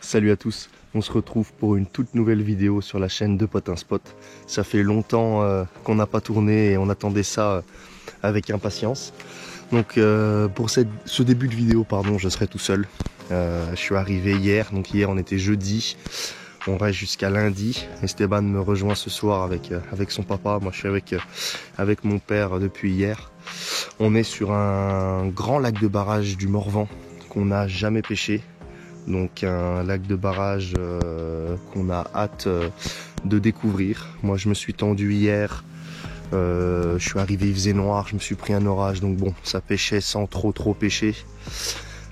Salut à tous, on se retrouve pour une toute nouvelle vidéo sur la chaîne de Potin Spot. Ça fait longtemps qu'on n'a pas tourné et on attendait ça avec impatience. Donc pour ce début de vidéo, je serai tout seul. Je suis arrivé hier, donc hier on était jeudi. On reste jusqu'à lundi. Esteban me rejoint ce soir avec son papa. Moi je suis avec mon père depuis hier. On est sur un grand lac de barrage du Morvan qu'on n'a jamais pêché. Donc un lac de barrage qu'on a hâte de découvrir. Moi je me suis tendu hier, je suis arrivé, il faisait noir, je me suis pris un orage, donc bon, ça pêchait sans trop pêcher.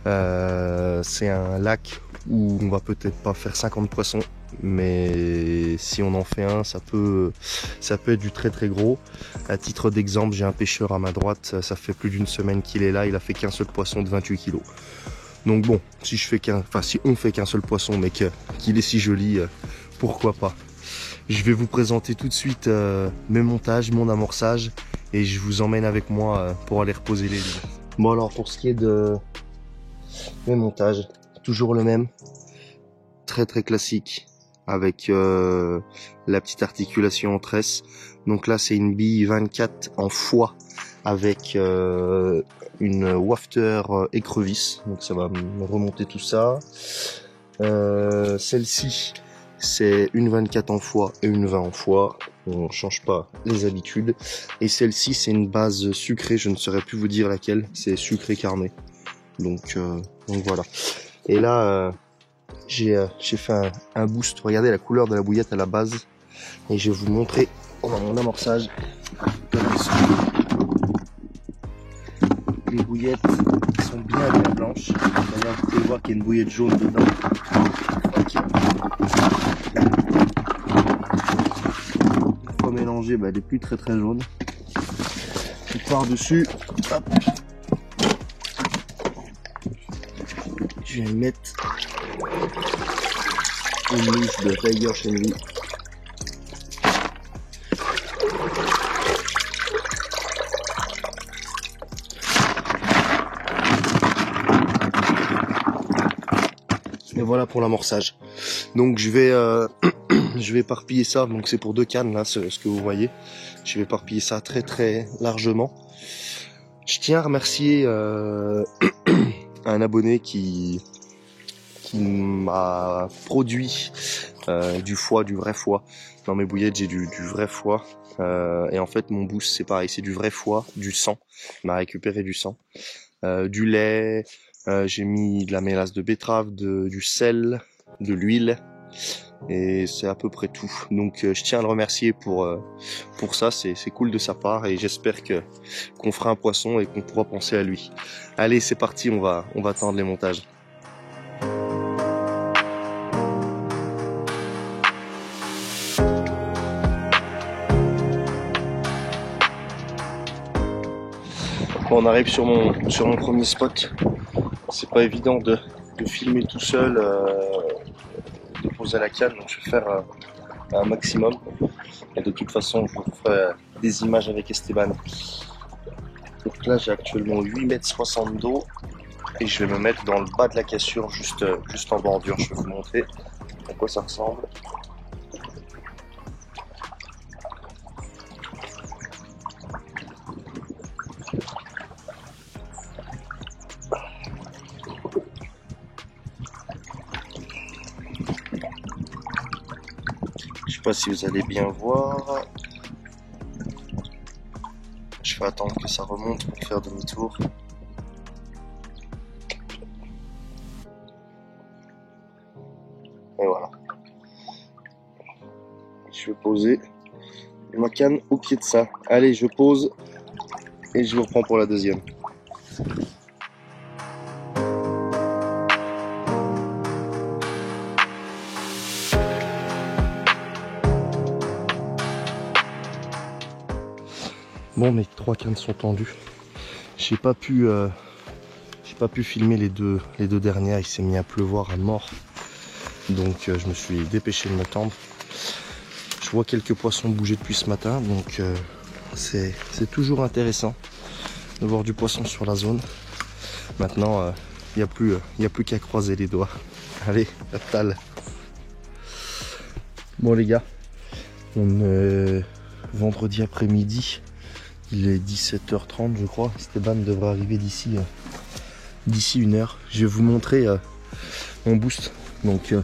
C'est un lac où on va peut-être pas faire 50 poissons, mais si on en fait un, ça peut être du très gros. À titre d'exemple, j'ai un pêcheur à ma droite, ça fait plus d'une semaine qu'il est là, il a fait qu'un seul poisson de 28 kg. Donc bon, si on fait qu'un seul poisson, mais qu'il est si joli, pourquoi pas. Je vais vous présenter tout de suite mes montages, mon amorçage, et je vous emmène avec moi pour aller reposer les lignes. Bon alors pour ce qui est de mes montages, toujours le même, très classique, avec la petite articulation en tresse. Donc là c'est une bille 24 en foie avec une wafter écrevisse, donc ça va me remonter tout ça. Celle-ci c'est une 24 en foie et une 20 en foie, on change pas les habitudes. Et celle-ci c'est une base sucrée, je ne saurais plus vous dire laquelle, c'est sucré carné. Donc voilà. Et là j'ai fait un boost, regardez la couleur de la bouillette à la base, et je vais vous montrer mon amorçage. Les bouillettes sont bien blanches. D'ailleurs, vous pouvez voir qu'il y a une bouillette jaune dedans. Une fois mélangée, elle est plus très jaune. Je pars dessus. Hop. Je vais mettre une louche de Tiger Chenry. Et voilà pour l'amorçage. Donc je vais éparpiller ça, donc c'est pour 2 cannes là, ce que vous voyez. Je vais éparpiller ça très largement. Je tiens à remercier un abonné qui m'a produit du foie, du vrai foie. Dans mes bouillettes j'ai du vrai foie. Et en fait mon boost c'est pareil, c'est du vrai foie, du sang. Il m'a récupéré du sang. Du lait, j'ai mis de la mélasse de betterave, du sel, de l'huile, et c'est à peu près tout. Donc je tiens à le remercier pour ça, c'est cool de sa part, et j'espère qu'on fera un poisson et qu'on pourra penser à lui. Allez, c'est parti, on va tendre les montages. Bon, on arrive sur mon premier spot. C'est pas évident de filmer tout seul, de poser la canne, donc je vais faire un maximum. Et de toute façon, je vous ferai des images avec Esteban. Donc là, j'ai actuellement 8,60 m d'eau et je vais me mettre dans le bas de la cassure, juste en bordure. Je vais vous montrer à quoi ça ressemble. Je sais pas si vous allez bien voir. Je vais attendre que ça remonte pour faire demi-tour. Et voilà. Je vais poser ma canne au pied de ça. Allez, je pose et je vous reprends pour la deuxième. Bon, mes 3 cannes sont tendues. J'ai pas pu filmer les deux dernières. Il s'est mis à pleuvoir à mort, donc je me suis dépêché de me tendre. Je vois quelques poissons bouger depuis ce matin, donc c'est toujours intéressant de voir du poisson sur la zone. Maintenant Il n'y a plus qu'à croiser les doigts. Allez, Tal. Bon les gars, vendredi après-midi, il est 17h30 je crois. Esteban devrait arriver d'ici 1 heure. Je vais vous montrer mon boost. Donc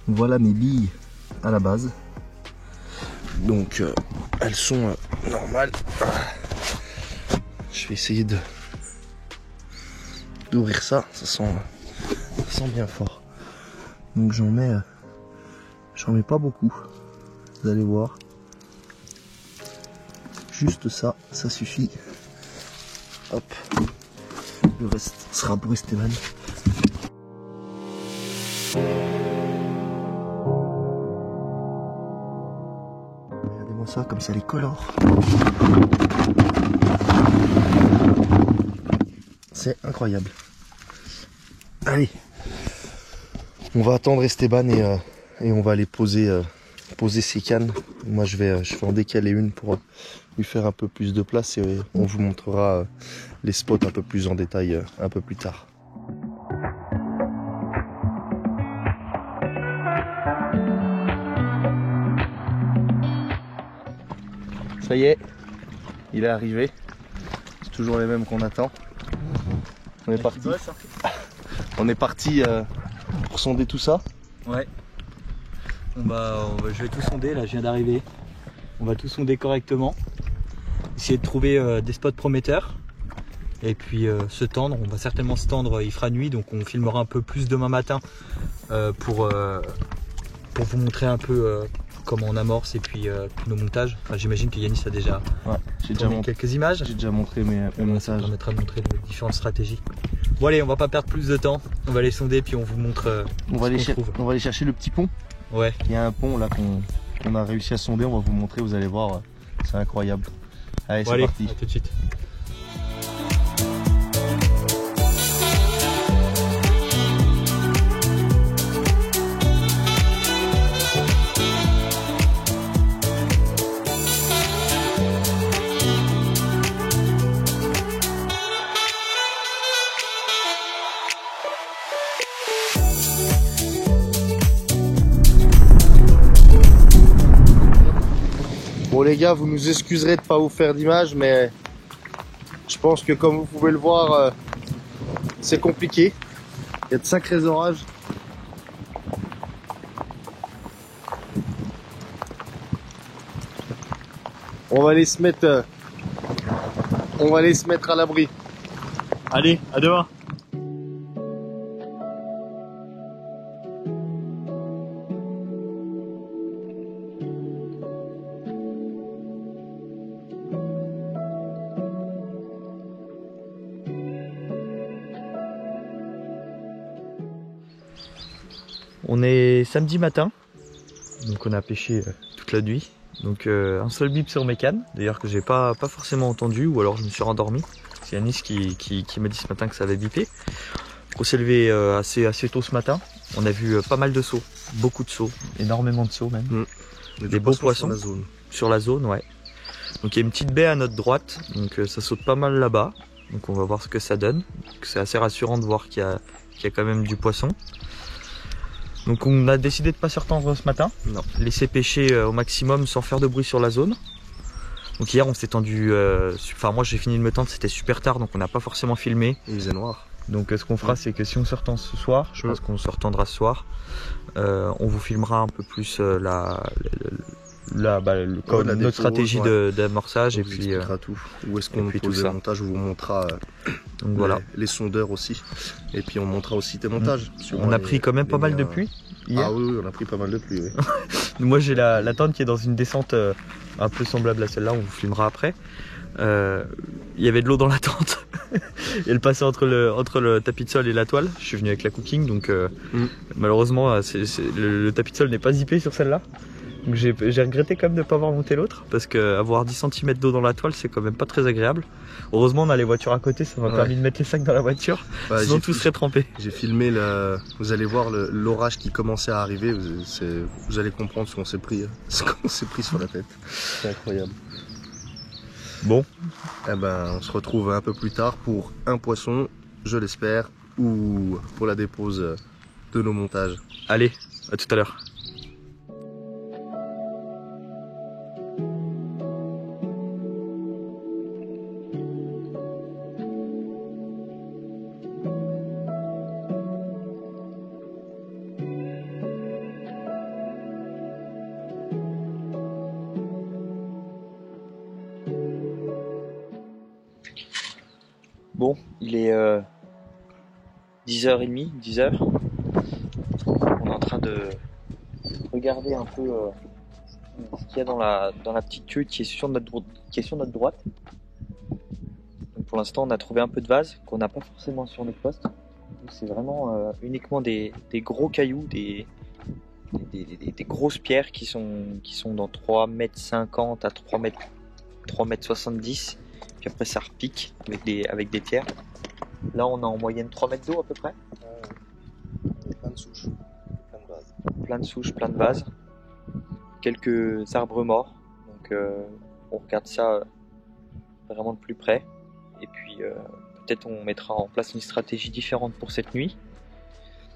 voilà mes billes à la base. Donc elles sont normales. Je vais essayer d'ouvrir ça. Ça sent bien fort. Donc j'en mets pas beaucoup. Vous allez voir. Juste ça, ça suffit. Hop. Le reste sera pour Esteban. Regardez-moi ça, comme ça les colore. C'est incroyable. Allez. On va attendre Esteban et on va aller poser ses cannes. Moi je vais en décaler une pour lui faire un peu plus de place et on vous montrera les spots un peu plus en détail un peu plus tard. Ça y est, il est arrivé. C'est toujours les mêmes qu'on attend. On est parti. On est parti pour sonder tout ça. Ouais. Je vais tout sonder, là je viens d'arriver. On va tout sonder correctement. Essayer de trouver des spots prometteurs. Et puis se tendre, on va certainement se tendre, il fera nuit, donc on filmera un peu plus demain matin pour vous montrer un peu comment on amorce et puis nos montages. Enfin, j'imagine que Yanis a déjà, montré quelques images. J'ai déjà montré mes montages. Ça permettra de montrer les différentes stratégies. Bon allez, on va pas perdre plus de temps, on va les sonder puis on vous montre on va aller chercher le petit pont. Ouais. Il y a un pont là qu'on a réussi à sonder, on va vous montrer, vous allez voir, c'est incroyable. Allez, bon, c'est parti. À tout de suite. Bon les gars, vous nous excuserez de pas vous faire d'image, mais je pense que comme vous pouvez le voir, c'est compliqué. Il y a de sacrés orages. On va aller se mettre à l'abri. Allez, à demain. On est samedi matin, donc on a pêché toute la nuit. Donc un seul bip sur mes cannes, d'ailleurs que j'ai pas forcément entendu, ou alors je me suis rendormi. C'est Yanis qui m'a dit ce matin que ça avait bipé. On s'est levé assez tôt ce matin. On a vu pas mal de sauts, beaucoup de sauts, énormément de sauts même. Des beaux poissons sur la zone, ouais. Donc il y a une petite baie à notre droite, donc ça saute pas mal là-bas. Donc on va voir ce que ça donne. C'est assez rassurant de voir qu'il y a quand même du poisson. Donc on a décidé de pas se retendre ce matin, laisser pêcher au maximum sans faire de bruit sur la zone. Donc hier on s'est tendu, enfin moi j'ai fini de me tendre, c'était super tard donc on n'a pas forcément filmé. Il faisait noir. Donc ce qu'on fera c'est que si on se retend ce soir, je pense qu'on se retendra ce soir, on vous filmera un peu plus notre stratégie d'amorçage et puis tout. Où est-ce qu'on pose les montages, on vous montrera donc, voilà. les sondeurs aussi. Et puis on montrera aussi tes montages. On a pris quand même pas mal de pluie hier. Ah oui, on a pris pas mal de pluie, oui. Moi j'ai la tente qui est dans une descente un peu semblable à celle-là, on vous filmera après. Il y avait de l'eau dans la tente. Elle passait entre le tapis de sol et la toile. Je suis venu avec la cooking donc malheureusement le tapis de sol n'est pas zippé sur celle-là. Donc j'ai regretté quand même de ne pas avoir monté l'autre parce qu'avoir 10 cm d'eau dans la toile c'est quand même pas très agréable. Heureusement on a les voitures à côté, ça m'a permis de mettre les sacs dans la voiture, sinon tout serait trempé. J'ai filmé, vous allez voir l'orage qui commençait à arriver, vous allez comprendre ce qu'on s'est pris sur la tête. C'est incroyable. Bon, eh ben, on se retrouve un peu plus tard pour un poisson, je l'espère, ou pour la dépose de nos montages. Allez, à tout à l'heure. Bon, il est 10h30, 10h. On est en train de regarder un peu ce qu'il y a dans la petite hutte qui est sur notre droite. Donc pour l'instant, on a trouvé un peu de vase qu'on n'a pas forcément sur notre poste. C'est vraiment uniquement des gros cailloux, des grosses pierres qui sont dans 3,50 m à 3,70 m. Puis après ça repique avec des pierres. Là on a en moyenne 3 mètres d'eau à peu près. Plein de souches, plein de vases. Plein de souches, plein de vases. Quelques arbres morts. Donc on regarde ça vraiment de plus près. Et puis peut-être on mettra en place une stratégie différente pour cette nuit.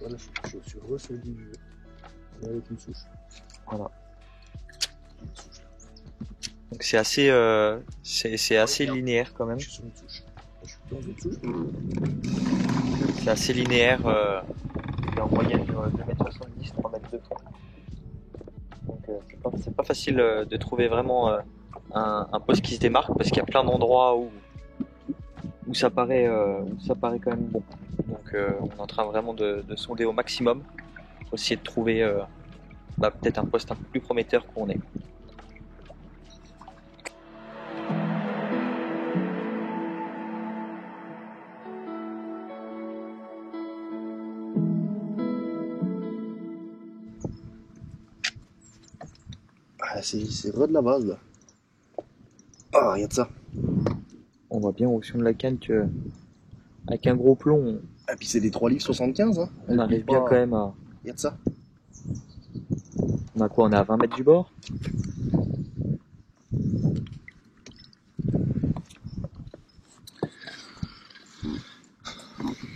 Voilà, je suis sur le lit avec une souche. Voilà. Donc c'est assez, linéaire quand même. Je suis sur une souche. Je suis dans une souche. C'est assez linéaire. Il y a en moyenne 2,70 m, 3 mètres de fond. Donc c'est pas facile de trouver vraiment un poste qui se démarque parce qu'il y a plein d'endroits où ça paraît quand même bon. Donc on est en train vraiment de sonder au maximum pour essayer de trouver peut-être un poste un peu plus prometteur qu'on est. Ah, c'est vrai de la base là. Ah, regarde ça. On voit bien au fond de la canne que avec un gros plomb, Ah, puis c'est des 3,75 livres. Hein. on arrive bien quand même à. Regarde ça. On a quoi? On est à 20 mètres du bord.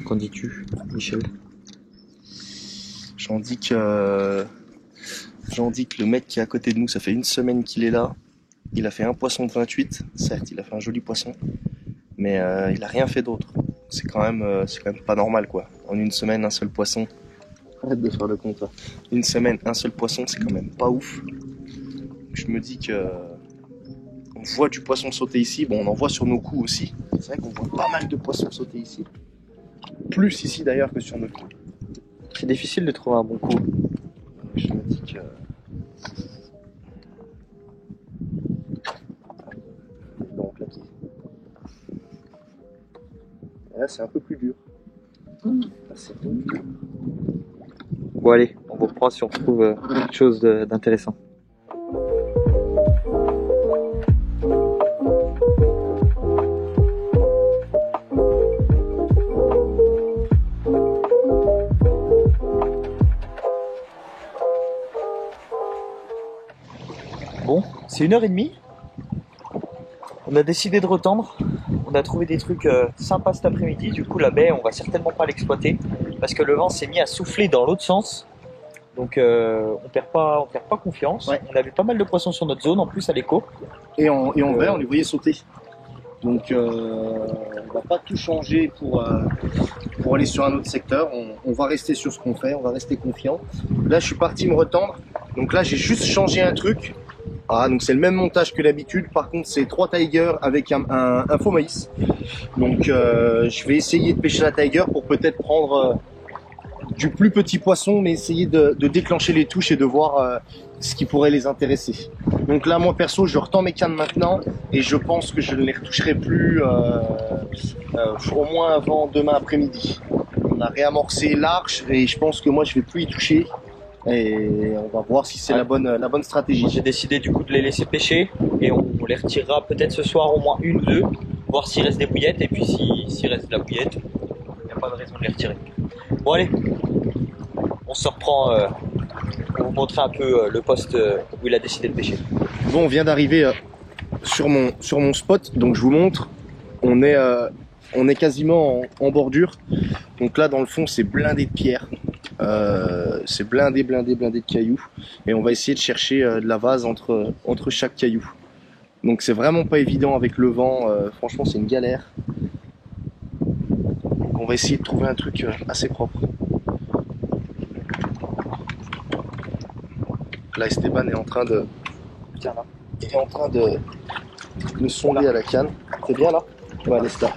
Qu'en dis-tu, Michel? J'en dis que le mec qui est à côté de nous, ça fait une semaine qu'il est là. Il a fait un poisson de 28, certes, il a fait un joli poisson, mais il a rien fait d'autre. C'est quand même pas normal quoi. En une semaine, un seul poisson. Arrête de faire le compte. Là. Une semaine, un seul poisson, c'est quand même pas ouf. Je me dis que on voit du poisson sauter ici. Bon, on en voit sur nos coups aussi. C'est vrai qu'on voit pas mal de poissons sauter ici. Plus ici d'ailleurs que sur nos coups. C'est difficile de trouver un bon coup. Je me dis que donc là, là c'est un peu plus dur. Là, c'est donc dur. Bon allez, on vous reprend si on trouve quelque chose d'intéressant. Bon, c'est 1h30. On a décidé de retendre. On a trouvé des trucs sympas cet après-midi. Du coup, la baie, on va certainement pas l'exploiter parce que le vent s'est mis à souffler dans l'autre sens. Donc, on perd pas confiance. Ouais. On avait pas mal de poissons sur notre zone, en plus à l'écho. Et en vrai, on les voyait sauter. Donc, on va pas tout changer pour aller sur un autre secteur. On va rester sur ce qu'on fait. On va rester confiant. Là, je suis parti me retendre. Donc là, j'ai juste changé un truc. Ah, donc c'est le même montage que d'habitude. Par contre, c'est 3 tigers avec un faux maïs. Donc, je vais essayer de pêcher la tiger pour peut-être prendre du plus petit poisson, mais essayer de déclencher les touches et de voir ce qui pourrait les intéresser. Donc là, moi perso, je retends mes cannes maintenant et je pense que je ne les retoucherai plus au moins avant demain après-midi. On a réamorcé l'arche et je pense que moi, je vais plus y toucher. Et on va voir si c'est la bonne stratégie. J'ai décidé du coup de les laisser pêcher et on les retirera peut-être ce soir au moins une ou deux, voir s'il reste des bouillettes, et puis s'il reste de la bouillette, il n'y a pas de raison de les retirer. Bon allez, on se reprend pour vous montrer un peu le poste où il a décidé de pêcher. Bon, on vient d'arriver sur mon spot, donc je vous montre. On est quasiment en bordure. Donc là dans le fond c'est blindé de pierres, c'est blindé de cailloux, et on va essayer de chercher de la vase entre chaque caillou. Donc c'est vraiment pas évident avec le vent, franchement c'est une galère. Donc on va essayer de trouver un truc assez propre. Là Esteban est en train de sonder à la canne. C'est bien là? Ouais, laisse là.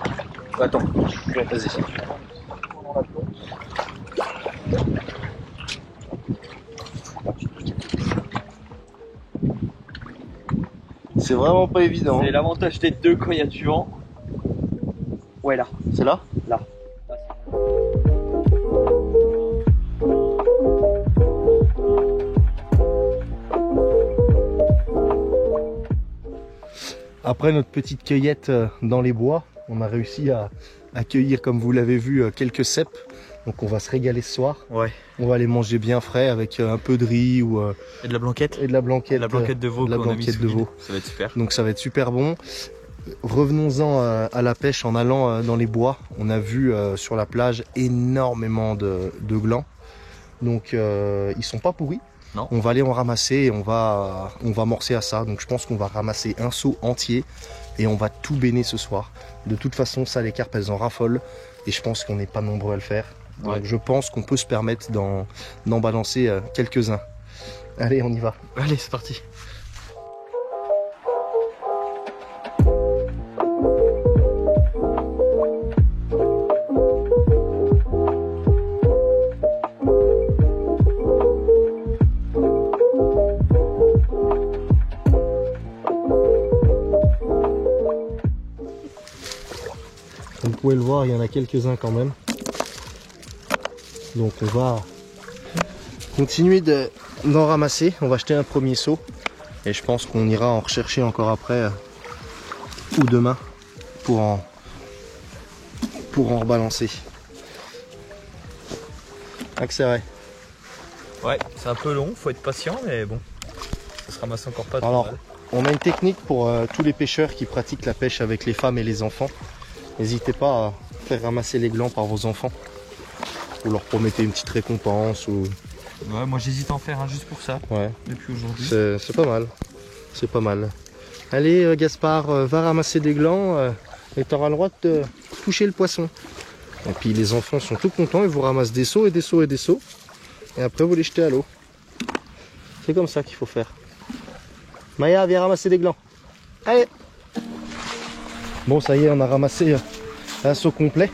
Attends, vas-y. C'est vraiment pas évident. C'est l'avantage d'être deux quand il y a du vent. Ouais, là. C'est là? Là. Après notre petite cueillette dans les bois, on a réussi à cueillir, comme vous l'avez vu, quelques cèpes. Donc on va se régaler ce soir. Ouais. On va les manger bien frais avec un peu de riz ou et de la blanquette. Et de la blanquette. La blanquette de veau. De la blanquette de veau. Ça va être super. Donc ça va être super bon. Revenons-en à la pêche en allant dans les bois. On a vu sur la plage énormément de glands. Donc ils sont pas pourris. Non. On va aller en ramasser et on va morcer à ça. Donc je pense qu'on va ramasser un seau entier et on va tout béner ce soir. De toute façon, ça, les carpes, elles en raffolent et je pense qu'on n'est pas nombreux à le faire. Donc je pense qu'on peut se permettre d'en balancer quelques-uns. Allez, on y va. Allez, c'est parti. Vous pouvez le voir, il y en a quelques-uns quand même. Donc on va continuer d'en ramasser. On va jeter un premier seau. Et je pense qu'on ira en rechercher encore après ou demain pour en rebalancer. Accéléré. Ouais, c'est un peu long, faut être patient, mais bon, ça se ramasse encore pas trop Alors, mal. on a une technique pour tous les pêcheurs qui pratiquent la pêche avec les femmes et les enfants. N'hésitez pas à faire ramasser les glands par vos enfants. Vous leur promettez une petite récompense ou... Ouais, moi j'hésite à en faire un juste pour ça, Ouais. depuis aujourd'hui. C'est pas mal. C'est pas mal. Allez Gaspard, va ramasser des glands et tu auras le droit de toucher le poisson. Et puis les enfants sont tout contents, ils vous ramassent des seaux et des seaux et des seaux. Et après vous les jetez à l'eau. C'est comme ça qu'il faut faire. Maya, viens ramasser des glands. Allez. Bon, ça y est, on a ramassé un seau complet.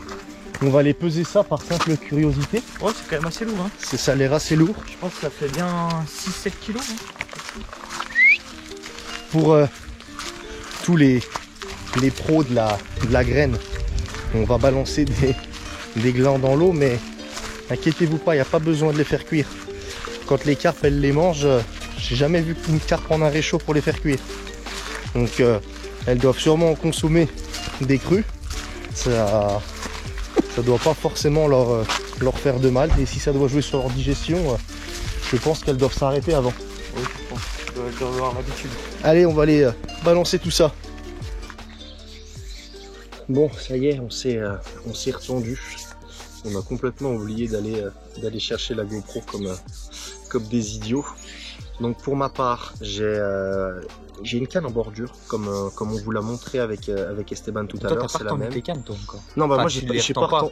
On va aller peser ça par simple curiosité. Oh, c'est quand même assez lourd. Hein. Ça a l'air assez lourd. Je pense que ça fait bien 6-7 kilos. Hein. Pour tous les pros de la graine, on va balancer des glands dans l'eau, mais inquiétez-vous pas, il n'y a pas besoin de les faire cuire. Quand les carpes elles les mangent, j'ai jamais vu une carpe prendre un réchaud pour les faire cuire. Donc elles doivent sûrement en consommer des crus. Ça doit pas forcément leur faire de mal, et si ça doit jouer sur leur digestion, je pense qu'elles doivent s'arrêter avant. Oui, je pense. Je dois avoir l'habitude. Allez, on va aller balancer tout ça. Bon, ça y est, on s'est retendu. On a complètement oublié d'aller chercher la GoPro comme des idiots. Donc pour ma part, j'ai une canne en bordure, comme on vous l'a montré avec Esteban tout à l'heure. C'est la même. Tes cannes, toi, encore. Non, bah enfin, moi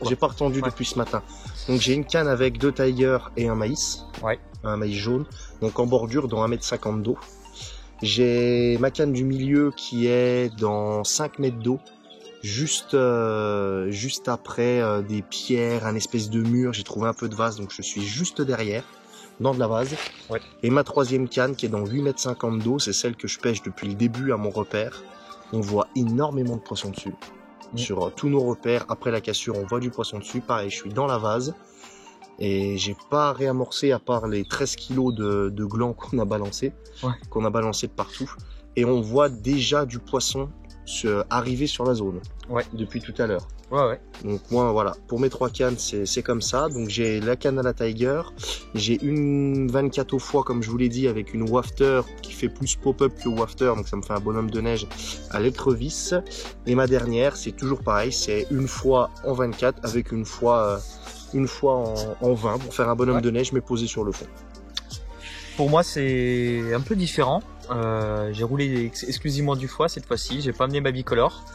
j'ai pas retendu depuis ce matin. Donc j'ai une canne avec 2 Tiger et un maïs. Ouais. Un maïs jaune. Donc en bordure dans 1,50 m d'eau. J'ai ma canne du milieu qui est dans 5 mètres d'eau. Juste après des pierres, un espèce de mur. J'ai trouvé un peu de vase, donc je suis juste derrière, dans de la vase. Ouais. Et ma 3e canne qui est dans 8,50 m d'eau, c'est celle que je pêche depuis le début à mon repère. On voit énormément de poissons dessus. Sur tous nos repères, après la cassure, on voit du poisson dessus. Pareil, je suis dans la vase. Et j'ai pas réamorcé à part les 13 kilos de glands qu'on a balancé. Ouais. Qu'on a balancé de partout. Et on voit déjà du poisson arriver sur la zone. Ouais. Depuis tout à l'heure. Ouais. Donc moi voilà, pour mes 3 cannes c'est comme ça. Donc j'ai la canne à la Tiger, j'ai une 24 au foie comme je vous l'ai dit, avec une wafter qui fait plus pop-up que wafter, donc ça me fait un bonhomme de neige à l'écrevisse. Et ma dernière c'est toujours pareil, c'est une fois en 24 avec une fois une fois en 20 pour faire un bonhomme de neige mais posé sur le fond. Pour moi, c'est un peu différent. J'ai roulé exclusivement du foie cette fois-ci. J'ai pas amené ma bicolore.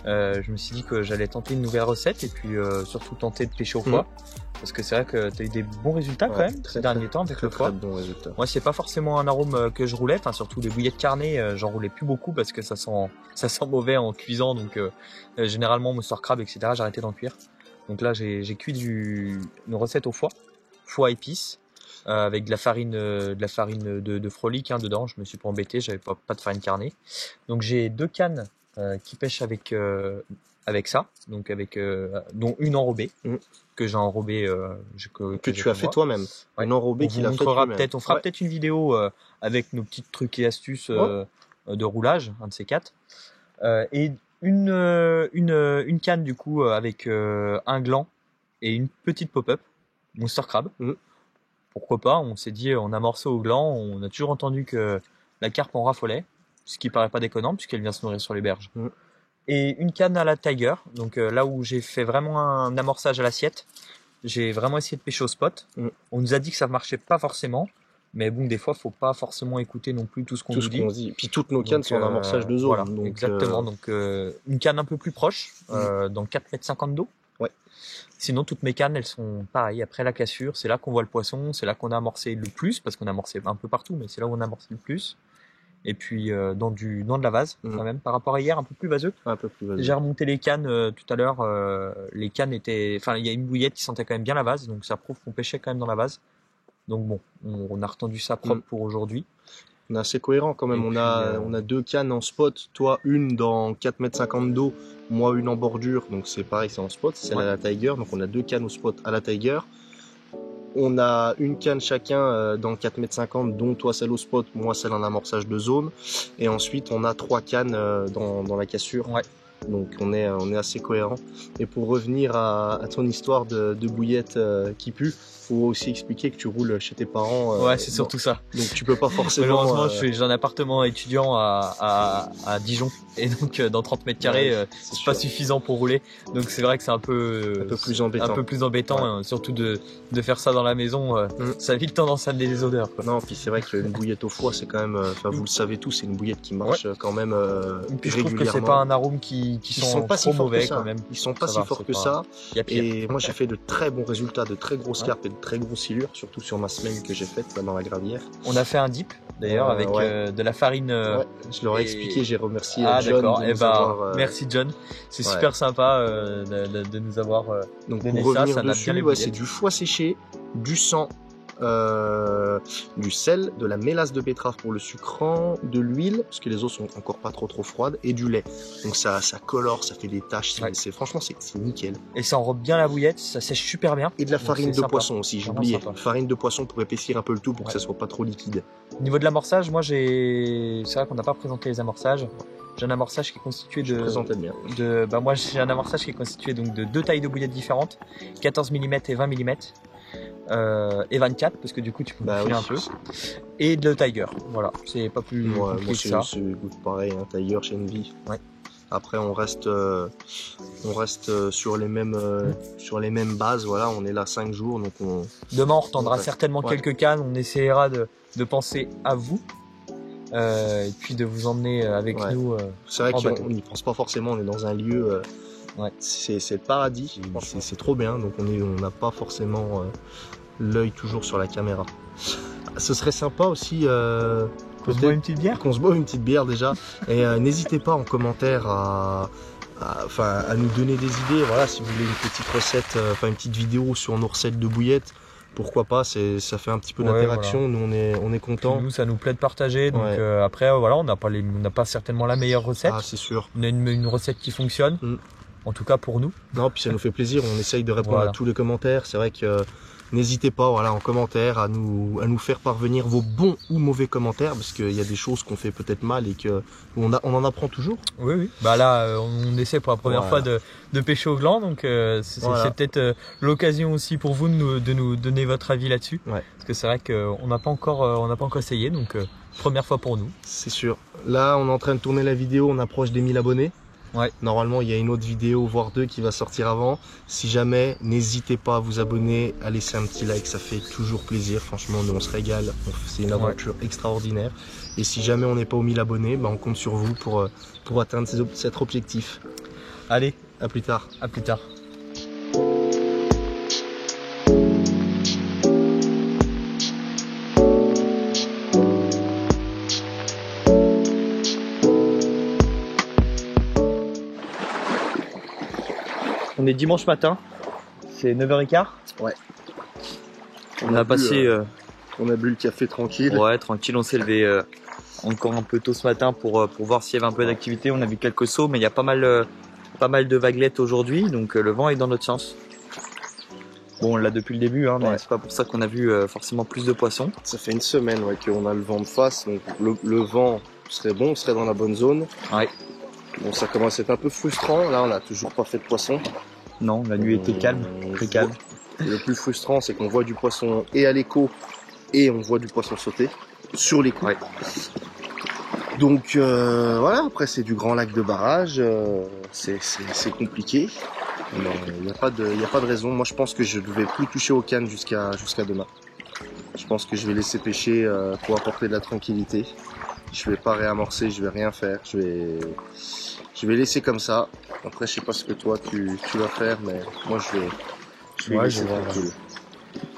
Je me suis dit que j'allais tenter une nouvelle recette et puis surtout tenter de pêcher au foie. Parce que c'est vrai que tu as eu des bons résultats quand même ces derniers temps avec le foie. Très bons résultats. Moi, c'est pas forcément un arôme que je roulais. Enfin, surtout les bouillettes carnées, j'en roulais plus beaucoup parce que ça sent mauvais en cuisant. Donc, généralement, mousseur crabe, etc. J'arrêtais d'en cuire. Donc là, j'ai cuit une recette au foie épices. Avec de la farine de Frolic dedans. Je me suis pas embêté, j'avais pas de farine carnée. Donc j'ai 2 cannes qui pêchent avec ça, donc dont une enrobée que j'ai enrobée que tu as fait toi-même. Une enrobée qu'il a fait lui-même. On fera peut-être une vidéo avec nos petits trucs et astuces de roulage, un de ces 4. Et une canne du coup avec un gland et une petite pop-up monster crab. Pourquoi pas, on s'est dit, on a amorcé au gland, on a toujours entendu que la carpe en raffolait, ce qui paraît pas déconnant puisqu'elle vient se nourrir sur les berges. Et une canne à la Tiger, donc là où j'ai fait vraiment un amorçage à l'assiette, j'ai vraiment essayé de pêcher au spot. On nous a dit que ça marchait pas forcément, mais bon, des fois, faut pas forcément écouter non plus tout ce qu'on nous dit. Puis toutes nos cannes sont en amorçage de zone. Voilà, donc, exactement, donc une canne un peu plus proche, dans 4,50 m d'eau. Sinon, toutes mes cannes, elles sont pareilles. Après la cassure, c'est là qu'on voit le poisson, c'est là qu'on a amorcé le plus, parce qu'on a amorcé un peu partout, mais c'est là où on a amorcé le plus. Et puis, dans de la vase, quand même, par rapport à hier, un peu plus vaseux. Un peu plus vaseux. J'ai remonté les cannes tout à l'heure. Les cannes étaient, enfin, il y a une bouillette qui sentait quand même bien la vase, donc ça prouve qu'on pêchait quand même dans la vase. Donc bon, on a retendu ça propre pour aujourd'hui. On est assez cohérent quand même. On a 2 cannes en spot, toi une dans 4,50 m d'eau, moi une en bordure, donc c'est pareil, c'est en spot, c'est à la Tiger, donc on a 2 cannes au spot à la Tiger. On a une canne chacun dans 4,50 m, dont toi celle au spot, moi celle en amorçage de zone, et ensuite on a 3 cannes dans la cassure. Donc on est assez cohérent. Et pour revenir à ton histoire de bouillette qui pue, faut aussi expliquer que tu roules chez tes parents. Ouais, c'est surtout ça. Donc tu peux pas forcément. Malheureusement, j'ai un appartement étudiant à Dijon, et donc dans 30 mètres carrés, c'est pas suffisant pour rouler. Donc c'est vrai que c'est un peu plus embêtant, surtout de faire ça dans la maison. Ça a vite tendance à amener des odeurs, quoi. Non, puis c'est vrai qu'une bouillette au foie, c'est quand même. Enfin, vous le savez tous, c'est une bouillette qui marche quand même. Et puis je trouve que c'est pas un arôme qui sont pas trop si forts mauvais que ça. Quand même. Ils sont pas si forts que ça. Et moi j'ai fait de très bons résultats, de très grosses carpes et de très grosses silures, surtout sur ma semaine que j'ai faite là dans la gravière. On a fait un dip d'ailleurs avec de la farine. Je leur ai expliqué, j'ai remercié John. D'accord. Merci John, c'est super sympa de nous avoir donc donné pour revenir ça. dessus, c'est du foie séché, du sang, du sel, de la mélasse de betterave pour le sucrant, de l'huile parce que les eaux sont encore pas trop froides, et du lait. Donc ça colore, ça fait des taches. Franchement c'est nickel. Et ça enrobe bien la bouillette, ça sèche super bien. Et de la farine de poisson aussi, j'ai oublié. Farine de poisson pour épaissir un peu le tout pour que ça soit pas trop liquide. Au niveau de l'amorçage, moi c'est vrai qu'on n'a pas présenté les amorçages. J'ai un amorçage qui est constitué moi j'ai un amorçage qui est constitué donc de 2 tailles de bouillettes différentes, 14 mm et 20 mm. Et 24 parce que du coup tu peux filer un peu, et de Tiger, voilà, c'est pas plus compliqué que ça. C'est goût pareil, un Tiger chez Envy. Après on reste sur les mêmes bases, voilà, on est là 5 jours, donc demain on retendra certainement quelques cannes, on essaiera de penser à vous. Et puis de vous emmener avec nous. C'est vrai qu'on n'y pense pas forcément, on est dans un lieu, c'est le paradis, c'est trop bien, donc on n'a pas forcément l'œil toujours sur la caméra. Ce serait sympa aussi qu'on se boit une petite bière. Qu'on se boit une petite bière déjà, et n'hésitez pas en commentaire à nous donner des idées. Voilà, si vous voulez une petite recette, une petite vidéo sur nos recettes de bouillettes. Pourquoi pas, ça fait un petit peu d'interaction, nous on est contents. Nous ça nous plaît de partager, donc après voilà, on n'a pas certainement la meilleure recette. Ah c'est sûr. On a une recette qui fonctionne, en tout cas pour nous. Non, puis ça nous fait plaisir, on essaye de répondre à tous les commentaires, c'est vrai que n'hésitez pas en commentaire à nous faire parvenir vos bons ou mauvais commentaires, parce qu'il y a des choses qu'on fait peut-être mal et que on en apprend toujours. Oui. Bah là, on essaie pour la première fois de pêcher au gland, donc c'est peut-être l'occasion aussi pour vous de nous donner votre avis là-dessus. Parce que c'est vrai qu'on n'a pas encore essayé, donc première fois pour nous. C'est sûr. Là, on est en train de tourner la vidéo, on approche des 1000 abonnés. Ouais. Normalement, il y a une autre vidéo, voire deux, qui va sortir avant. Si jamais, n'hésitez pas à vous abonner, à laisser un petit like, ça fait toujours plaisir. Franchement, nous, on se régale. C'est une aventure extraordinaire. Et si jamais on n'est pas aux 1000 abonnés, bah, on compte sur vous pour atteindre cet objectif. Allez, À plus tard. à plus tard. On est dimanche matin, c'est 9h15. Ouais. On a passé... On a bu le café tranquille. Ouais, tranquille, on s'est levé encore un peu tôt ce matin pour voir s'il y avait un peu d'activité. On a vu quelques sauts, mais il y a pas mal de vaguelettes aujourd'hui, donc le vent est dans notre sens. Bon, on l'a depuis le début, hein, mais Ouais. c'est pas pour ça qu'on a vu forcément plus de poissons. Ça fait une semaine qu'on a le vent de face, donc le vent serait bon, on serait dans la bonne zone. Ouais. Bon, ça commence à être un peu frustrant. Là, on n'a toujours pas fait de poisson. Non, la nuit était calme, très calme. Et le plus frustrant, c'est qu'on voit du poisson et à l'écho et on voit du poisson sauter sur les coups. Ouais. Donc voilà, après c'est du grand lac de barrage, c'est compliqué. Mais il n'y a pas de raison. Moi, je pense que je ne vais plus toucher aux cannes jusqu'à demain. Je pense que je vais laisser pêcher pour apporter de la tranquillité. Je vais pas réamorcer, je vais rien faire. Je vais laisser comme ça. Après, je sais pas ce que toi tu vas faire, mais moi je vais Ouais, laisser je vais voir. tranquille.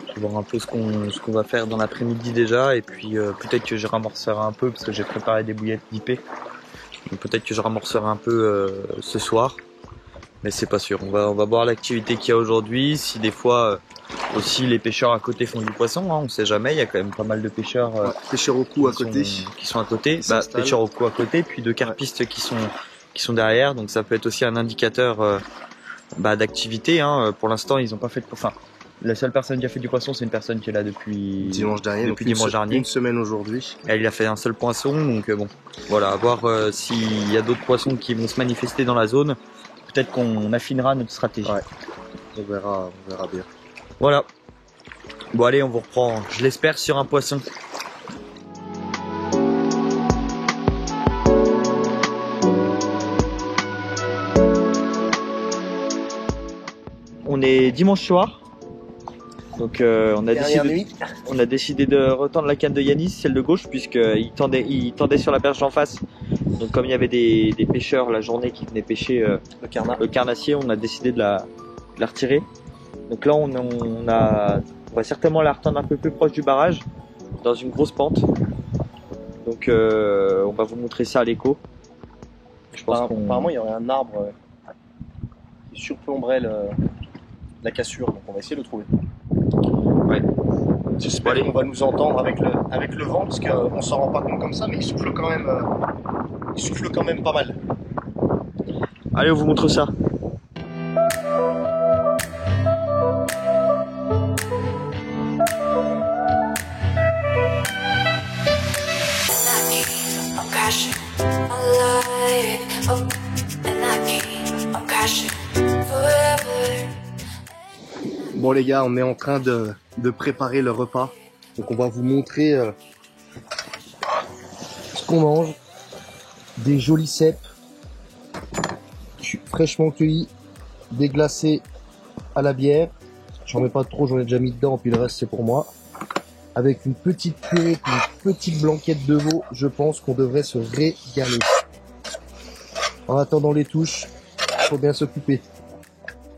Je vais voir un peu ce qu'on va faire dans l'après-midi déjà, et puis peut-être que je ramorcerai un peu parce que j'ai préparé des bouillettes d'IP. Donc peut-être que je ramorcerai un peu ce soir, mais c'est pas sûr. On va voir l'activité qu'il y a aujourd'hui. Si des fois aussi les pêcheurs à côté font du poisson, hein, on sait jamais. Il y a quand même pas mal de pêcheurs Ouais, pêcheur au cou à qui côté. sont à côté. Qui s'installent. Pêcheurs au cou à côté, puis de carpistes qui sont derrière. Donc ça peut être aussi un indicateur d'activité. Hein. Pour l'instant, ils ont pas fait de poisson. Enfin, la seule personne qui a fait du poisson, c'est une personne qui est là depuis Dimanche dernier, depuis donc dimanche dernier. une semaine aujourd'hui. Elle, il a fait un seul poisson, donc bon, voilà, à voir s'il y a d'autres poissons qui vont se manifester dans la zone. Peut-être qu'on affinera notre stratégie. Ouais. On verra bien. Voilà. Bon allez, on vous reprend, je l'espère, sur un poisson. On est dimanche soir. Donc on a décidé de retendre la canne de Yanis, celle de gauche, puisqu'il tendait sur la perche en face. Donc comme il y avait des pêcheurs la journée qui venaient pêcher le carnassier, on a décidé de la retirer. Donc là on va certainement la retendre un peu plus proche du barrage, dans une grosse pente. Donc on va vous montrer ça à l'écho. Je pense Apparemment, il y aurait un arbre qui surplomberait la cassure, donc on va essayer de le trouver. Ouais. J'espère qu'on va nous entendre avec le vent, parce qu'on s'en rend pas compte comme ça, mais il souffle quand même pas mal. Allez, on vous montre ça. Bon les gars, on est en train de préparer le repas. Donc on va vous montrer ce qu'on mange. Des jolis cèpes fraîchement cueillis, déglacés à la bière. J'en mets pas trop, j'en ai déjà mis dedans, puis le reste c'est pour moi. Avec une petite purée, une petite blanquette de veau, je pense qu'on devrait se régaler. En attendant les touches, faut bien s'occuper.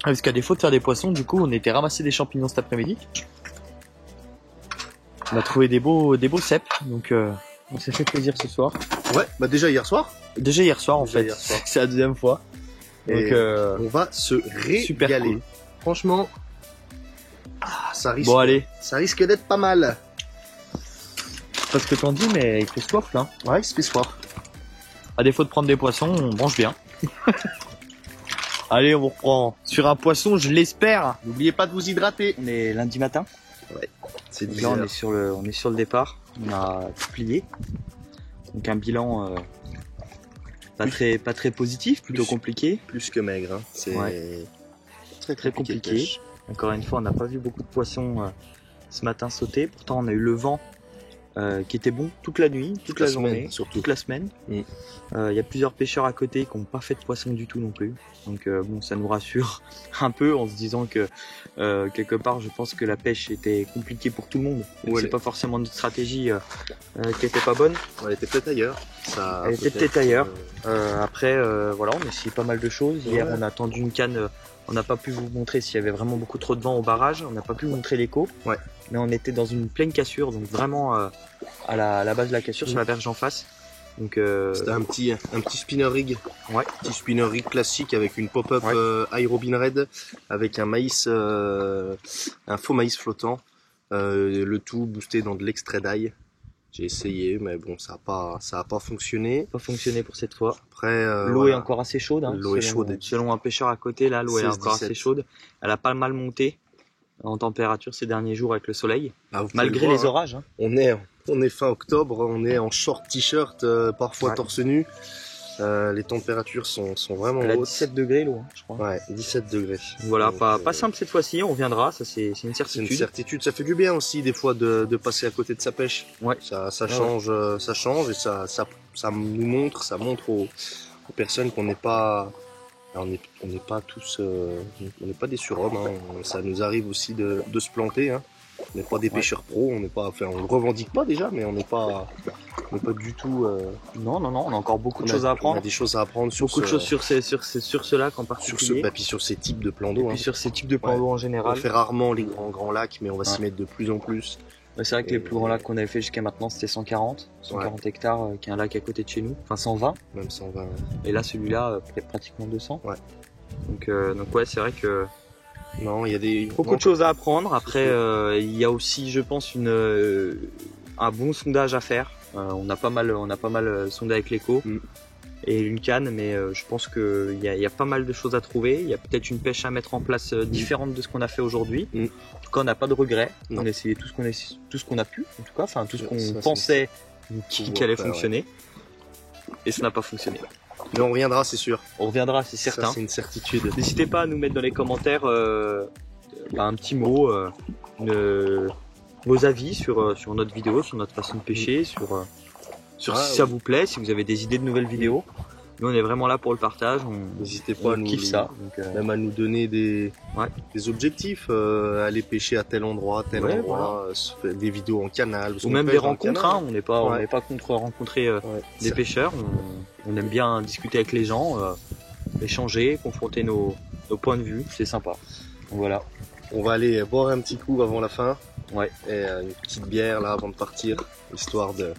Parce qu'à défaut de faire des poissons, du coup, on était ramasser des champignons cet après-midi. On a trouvé des beaux cèpes, donc on s'est fait plaisir ce soir. Ouais, bah déjà hier soir. Déjà hier soir en Déjà fait, hier soir. c'est la deuxième fois. Et Donc on va se régaler. super cool. Franchement, ça risque, Bon allez, ça risque d'être pas mal. c'est pas ce que t'en dis, mais il fait soif là. Ouais, il se fait soir. À défaut de prendre des poissons, on mange bien. Allez, on vous reprend sur un poisson, je l'espère. N'oubliez pas de vous hydrater. On est lundi matin. C'est Donc là, on est sur le départ. On a tout plié. Donc un bilan pas très positif, plutôt Plus. compliqué. plus que maigre. Hein. C'est Ouais. très Très compliqué. Encore une fois, on n'a pas vu beaucoup de poissons ce matin sauter. Pourtant, on a eu le vent qui était bon toute la nuit, toute la journée, semaine, surtout. toute la semaine. Il y a plusieurs pêcheurs à côté qui n'ont pas fait de poisson du tout non plus. Donc bon, ça nous rassure un peu en se disant que quelque part, je pense que la pêche était compliquée pour tout le monde. Ouais, c'est pas forcément notre stratégie qui était pas bonne. Elle était peut-être ailleurs. Ça, Elle était peut-être ailleurs. Après, voilà, on a essayé pas mal de choses. Hier, on a tendu une canne. On n'a pas pu vous montrer s'il y avait vraiment beaucoup trop de vent au barrage. On n'a pas pu vous montrer l'écho. Ouais. Mais on était dans une pleine cassure, donc vraiment à la base de la cassure, sur la berge en face. Donc c'était un petit spinner rig. Ouais. Petit spinner rig classique avec une pop-up iRobin Red, avec un maïs, un faux maïs flottant. Le tout boosté dans de l'extrait d'ail. J'ai essayé, mais bon, ça a pas fonctionné. Pas fonctionné pour cette fois. Après, l'eau est encore assez chaude. Hein, l'eau est chaude. Selon un pêcheur à côté, là, l'eau est encore 16, assez chaude. Elle a pas mal monté en température ces derniers jours avec le soleil, Ah, malgré les orages. Hein. On est fin octobre, on est en short t-shirt, parfois torse nu. Les températures sont vraiment Elle a hautes. 17 degrés l'eau, hein, je crois. Ouais, 17 degrés. Voilà, Donc, pas simple cette fois-ci, on reviendra, ça c'est une c'est certitude. une certitude. Ça fait du bien aussi des fois de passer à côté de sa pêche. Ouais. Ça change, ça change et ça nous montre, ça montre aux personnes qu'on n'est pas, on n'est pas tous, on n'est pas des surhommes. Hein. Ça nous arrive aussi de se planter. Hein. On n'est pas des pêcheurs pros, on n'est pas, enfin, on le revendique pas déjà, mais on n'est pas du tout. Non, on a encore beaucoup de choses à On apprendre. a des choses à apprendre sur Beaucoup de choses sur ce lac en particulier. puis sur ces types de plans Et d'eau. puis Hein. sur ces types de plans d'eau en On général. fait rarement les grands lacs, mais on va s'y mettre de plus en plus. C'est vrai que les plus grands lacs qu'on avait fait jusqu'à maintenant c'était 140 hectares, qui est un lac à côté de chez nous. Enfin 120. Même 120. Et là celui-là pratiquement 200. Ouais. Donc ouais, c'est vrai que Non, il y a des beaucoup de choses à apprendre. Après, il y a aussi, je pense, un bon sondage à faire. On a pas mal sondé avec l'écho et une canne, mais je pense qu'il y a pas mal de choses à trouver. Il y a peut-être une pêche à mettre en place différente de ce qu'on a fait aujourd'hui. En tout cas, on n'a pas de regrets. Non. On a essayé tout ce qu'on a pu, en tout cas, enfin tout ce qu'on Ça, pensait qui allait faire, fonctionner. Et ça n'a pas fonctionné. Mais on reviendra, c'est sûr. On reviendra, c'est certain. Ça, c'est une certitude. N'hésitez pas à nous mettre dans les commentaires un petit mot, vos avis sur notre vidéo, sur notre façon de pêcher, sur si ça vous plaît, si vous avez des idées de nouvelles vidéos. Nous on est vraiment là pour le partage, N'hésitez pas à nous kiffe ça. Donc, même à nous donner des objectifs, aller pêcher à tel endroit, se faire des vidéos en canal. Ou même des rencontres, hein, on n'est pas contre rencontrer des pêcheurs, on aime bien discuter avec les gens, échanger, confronter nos points de vue, c'est sympa. Donc, voilà. On va aller boire un petit coup avant la fin. Ouais. Et une petite bière là avant de partir, histoire de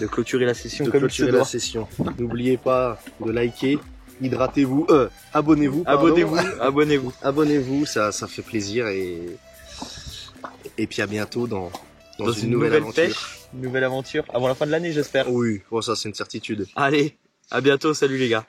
clôturer la session de comme clôturer il se doit. la session. N'oubliez pas de liker, hydratez-vous, abonnez-vous. Abonnez-vous, ça fait plaisir et puis à bientôt dans une nouvelle aventure. Pêche, une nouvelle aventure avant la fin de l'année, j'espère. Oui, bon ça c'est une certitude. Allez, à bientôt, salut les gars.